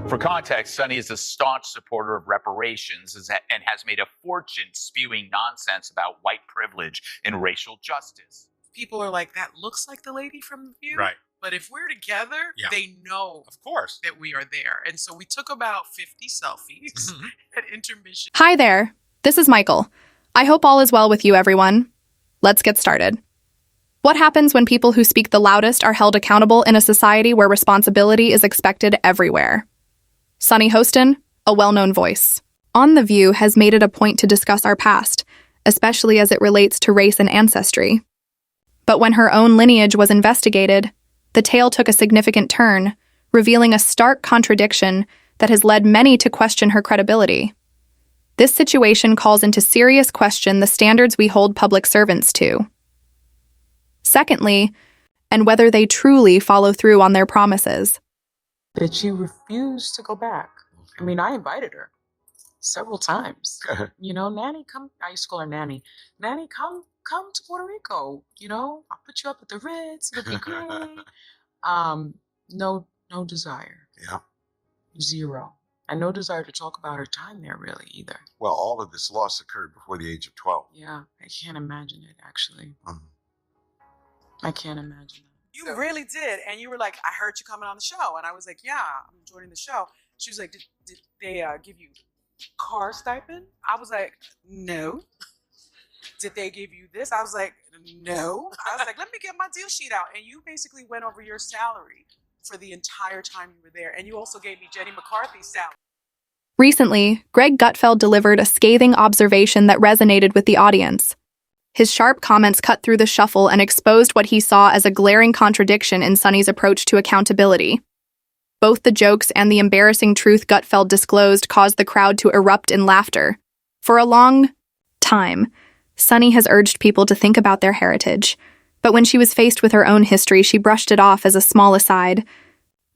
For context, Sunny is a staunch supporter of reparations and has made a fortune spewing nonsense about white privilege and racial justice. People are like, that looks like the lady from The View. Right. But if we're together, they know, of course, that we are there. And so we took about 50 selfies at intermission. Hi there. This is Michael. I hope all is well with you, everyone. Let's get started. What happens when people who speak the loudest are held accountable in a society where responsibility is expected everywhere? Sunny Hostin, a well-known voice on The View, has made it a point to discuss our past, especially as it relates to race and ancestry. But when her own lineage was investigated, the tale took a significant turn, revealing a stark contradiction that has led many to question her credibility. This situation calls into serious question the standards we hold public servants to. Secondly, and whether they truly follow through on their promises. That she refused to go back. I mean, I invited her several times. Nanny, come. I used to call her Nanny. Nanny, come to Puerto Rico. I'll put you up at the Ritz. It'll be great. No desire. Yeah. Zero. And no desire to talk about her time there really either. Well, all of this loss occurred before the age of 12. Yeah, I can't imagine it, actually. I can't imagine it. You So, really did. And you were like, I heard you coming on the show. And I was like, yeah, I'm joining the show. She was like, did they give you car stipend? I was like, no. Did they give you this? I was like, no. I was like, let me get my deal sheet out. And you basically went over your salary for the entire time you were there. And you also gave me Jenny McCarthy's salary. Recently, Greg Gutfeld delivered a scathing observation that resonated with the audience. His sharp comments cut through the shuffle and exposed what he saw as a glaring contradiction in Sunny's approach to accountability. Both the jokes and the embarrassing truth Gutfeld disclosed caused the crowd to erupt in laughter. For a long time, Sunny has urged people to think about their heritage, but when she was faced with her own history, she brushed it off as a small aside.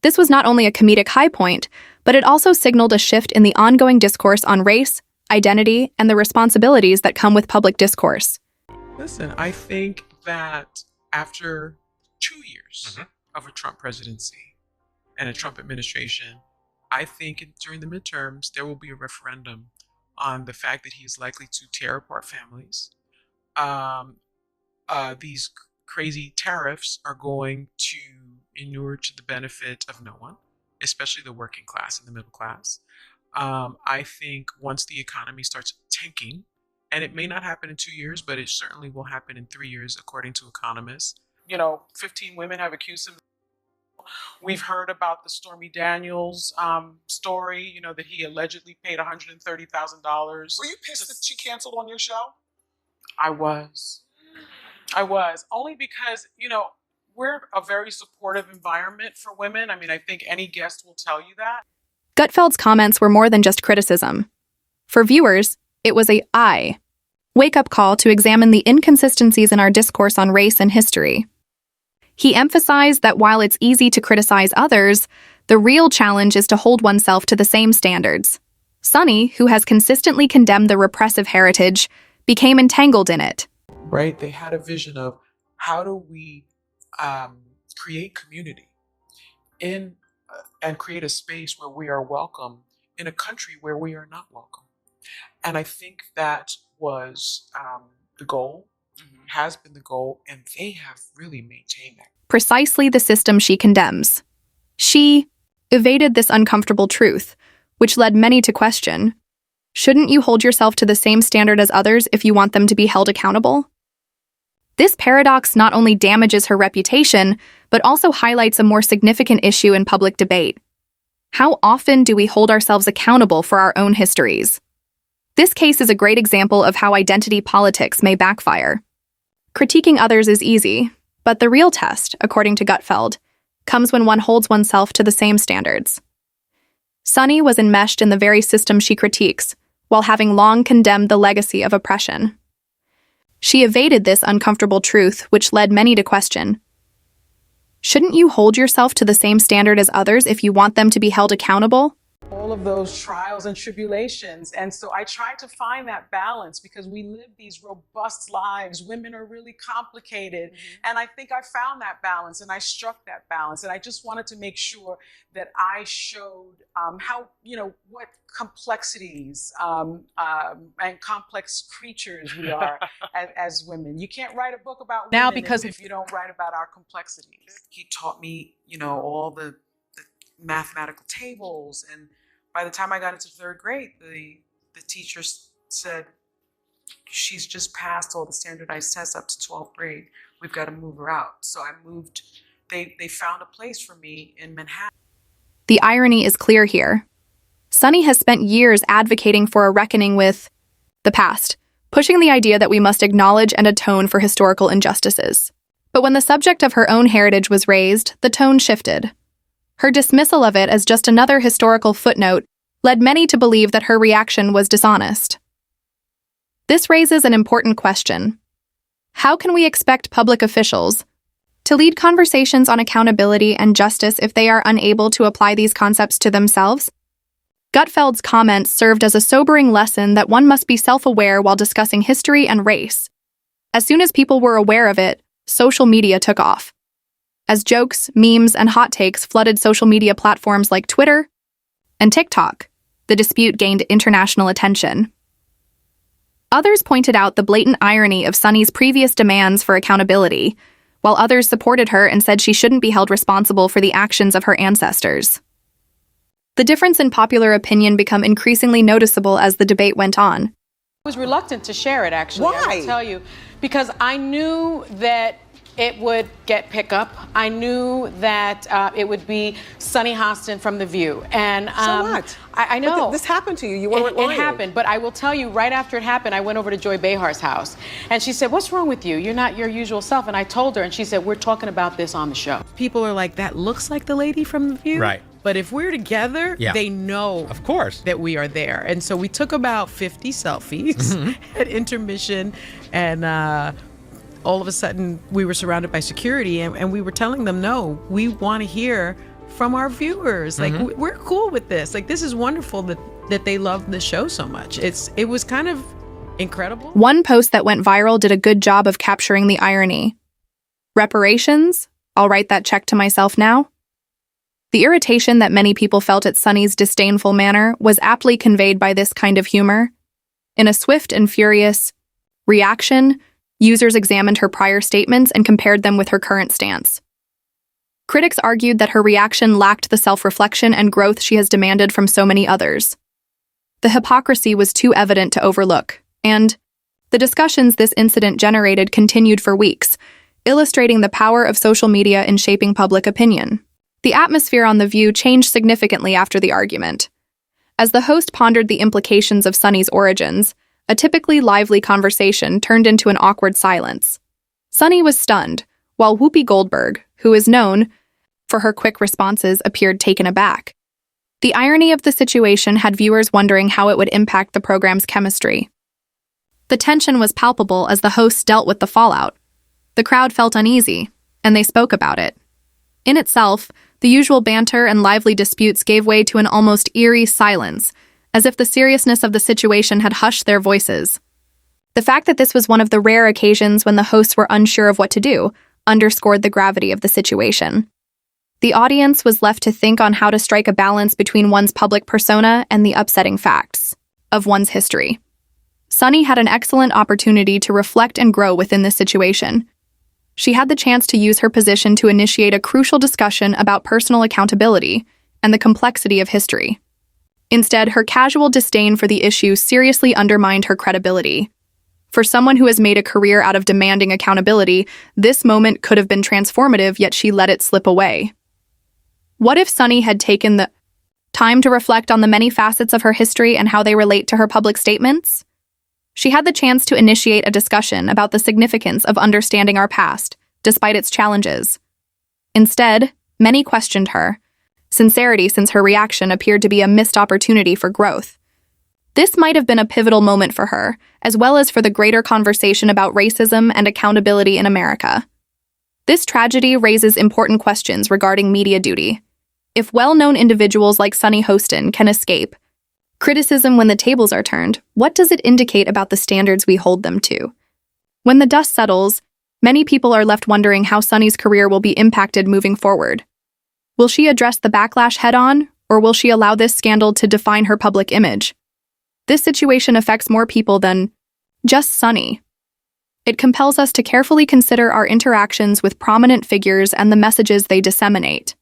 This was not only a comedic high point, but it also signaled a shift in the ongoing discourse on race, identity, and the responsibilities that come with public discourse. Listen, I think that after 2 years of a Trump presidency and a Trump administration, I think during the midterms, there will be a referendum on the fact that he is likely to tear apart families. These crazy tariffs are going to inure to the benefit of no one, especially the working class and the middle class. I think once the economy starts tanking, and it may not happen in 2 years, but it certainly will happen in 3 years, according to economists. 15 women have accused him. We've heard about the Stormy Daniels story, that he allegedly paid $130,000. Were you pissed that she canceled on your show? I was. Only because, we're a very supportive environment for women. I mean, I think any guest will tell you that. Gutfeld's comments were more than just criticism. For viewers, it was a wake-up call to examine the inconsistencies in our discourse on race and history. He emphasized that while it's easy to criticize others, the real challenge is to hold oneself to the same standards. Sunny, who has consistently condemned the repressive heritage, became entangled in it. Right? They had a vision of how do we create community and create a space where we are welcome in a country where we are not welcome. And I think that was the goal, has been the goal, and they have really maintained that. Precisely the system she condemns. She evaded this uncomfortable truth, which led many to question, shouldn't you hold yourself to the same standard as others if you want them to be held accountable? This paradox not only damages her reputation, but also highlights a more significant issue in public debate. How often do we hold ourselves accountable for our own histories? This case is a great example of how identity politics may backfire. Critiquing others is easy, but the real test, according to Gutfeld, comes when one holds oneself to the same standards. Sunny was enmeshed in the very system she critiques, while having long condemned the legacy of oppression. She evaded this uncomfortable truth, which led many to question, shouldn't you hold yourself to the same standard as others if you want them to be held accountable? all of those trials and tribulations. And so I try to find that balance because we live these robust lives. Women are really complicated. And I think I found that balance and I struck that balance. And I just wanted to make sure that I showed how, what complexities and complex creatures we are as women. You can't write a book about women now because if you don't write about our complexities. He taught me, all the mathematical tables, and by the time I got into third grade, the teacher said, she's just passed all the standardized tests up to 12th grade. We've got to move her out. So I moved. They found a place for me in Manhattan. The irony is clear here. Sunny has spent years advocating for a reckoning with the past, pushing the idea that we must acknowledge and atone for historical injustices. But when the subject of her own heritage was raised, the tone shifted. Her dismissal of it as just another historical footnote led many to believe that her reaction was dishonest. This raises an important question. How can we expect public officials to lead conversations on accountability and justice if they are unable to apply these concepts to themselves? Gutfeld's comments served as a sobering lesson that one must be self-aware while discussing history and race. As soon as people were aware of it, social media took off. As jokes, memes, and hot takes flooded social media platforms like Twitter and TikTok, the dispute gained international attention. Others pointed out the blatant irony of Sunny's previous demands for accountability, while others supported her and said she shouldn't be held responsible for the actions of her ancestors. The difference in popular opinion became increasingly noticeable as the debate went on. I was reluctant to share it, actually. Why? I will tell you, because I knew that it would get pickup. I knew that it would be Sunny Hostin from The View. And so what? I know. But this happened to you. You weren't lying. It happened, but I will tell you, right after it happened, I went over to Joy Behar's house. And she said, what's wrong with you? You're not your usual self. And I told her, and she said, we're talking about this on the show. People are like, that looks like the lady from The View. Right. But if we're together, they know, of course, that we are there. And so we took about 50 selfies at intermission, and all of a sudden we were surrounded by security, and we were telling them, no, we want to hear from our viewers. Like, we're cool with this. Like, this is wonderful that they love the show so much. It was kind of incredible. One post that went viral did a good job of capturing the irony. Reparations? I'll write that check to myself now. The irritation that many people felt at Sunny's disdainful manner was aptly conveyed by this kind of humor. In a swift and furious reaction, users examined her prior statements and compared them with her current stance. Critics argued that her reaction lacked the self-reflection and growth she has demanded from so many others. The hypocrisy was too evident to overlook, and the discussions this incident generated continued for weeks, illustrating the power of social media in shaping public opinion. The atmosphere on The View changed significantly after the argument. As the host pondered the implications of Sunny's origins, a typically lively conversation turned into an awkward silence. Sunny was stunned, while Whoopi Goldberg, who is known for her quick responses, appeared taken aback. The irony of the situation had viewers wondering how it would impact the program's chemistry. The tension was palpable as the hosts dealt with the fallout. The crowd felt uneasy, and they spoke about it. In itself, the usual banter and lively disputes gave way to an almost eerie silence, as if the seriousness of the situation had hushed their voices. The fact that this was one of the rare occasions when the hosts were unsure of what to do underscored the gravity of the situation. The audience was left to think on how to strike a balance between one's public persona and the upsetting facts of one's history. Sunny had an excellent opportunity to reflect and grow within this situation. She had the chance to use her position to initiate a crucial discussion about personal accountability and the complexity of history. Instead, her casual disdain for the issue seriously undermined her credibility. For someone who has made a career out of demanding accountability, this moment could have been transformative, yet she let it slip away. What if Sunny had taken the time to reflect on the many facets of her history and how they relate to her public statements? She had the chance to initiate a discussion about the significance of understanding our past, despite its challenges. Instead, many questioned her sincerity, since her reaction appeared to be a missed opportunity for growth. This might have been a pivotal moment for her, as well as for the greater conversation about racism and accountability in America. This tragedy raises important questions regarding media duty. If well-known individuals like Sunny Hostin can escape criticism when the tables are turned, what does it indicate about the standards we hold them to? When the dust settles, many people are left wondering how Sunny's career will be impacted moving forward. Will she address the backlash head-on, or will she allow this scandal to define her public image? This situation affects more people than just Sunny. It compels us to carefully consider our interactions with prominent figures and the messages they disseminate.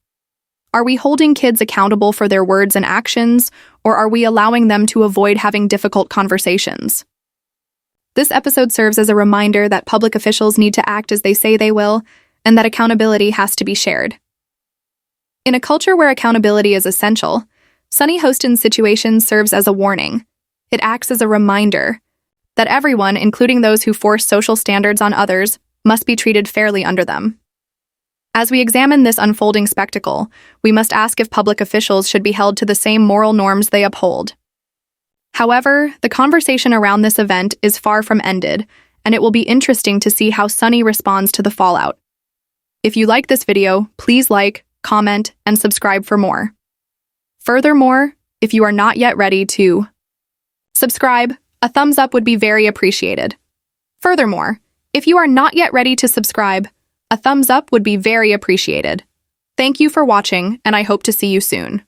Are we holding kids accountable for their words and actions, or are we allowing them to avoid having difficult conversations? This episode serves as a reminder that public officials need to act as they say they will, and that accountability has to be shared. In a culture where accountability is essential, Sunny Hostin's situation serves as a warning. It acts as a reminder that everyone, including those who force social standards on others, must be treated fairly under them. As we examine this unfolding spectacle, we must ask if public officials should be held to the same moral norms they uphold. However, the conversation around this event is far from ended, and it will be interesting to see how Sunny responds to the fallout. If you like this video, please like, comment, and subscribe for more. Furthermore, if you are not yet ready to subscribe, a thumbs up would be very appreciated. Furthermore, if you are not yet ready to subscribe, a thumbs up would be very appreciated. Thank you for watching, and I hope to see you soon.